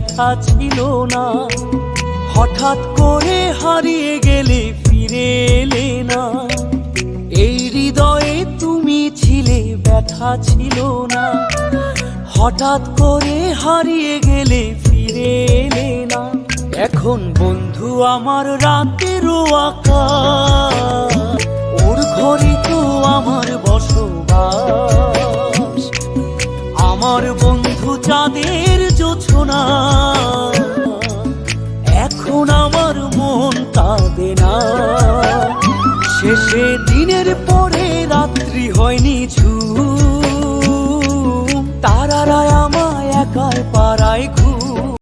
ব্যথা ছিল না। হঠাৎ করে হারিয়ে গেলে ফিরে এলে না, এই হৃদয়ে তুমি ছিলে ব্যথা ছিল না। হঠাৎ করে হারিয়ে গেলে ফিরে এলে না। এখন বন্ধু আমার রাতেরও আকাশ, ওর ঘরে তো আমার বসবাস। আমার বন্ধু চাঁদের জোছনা,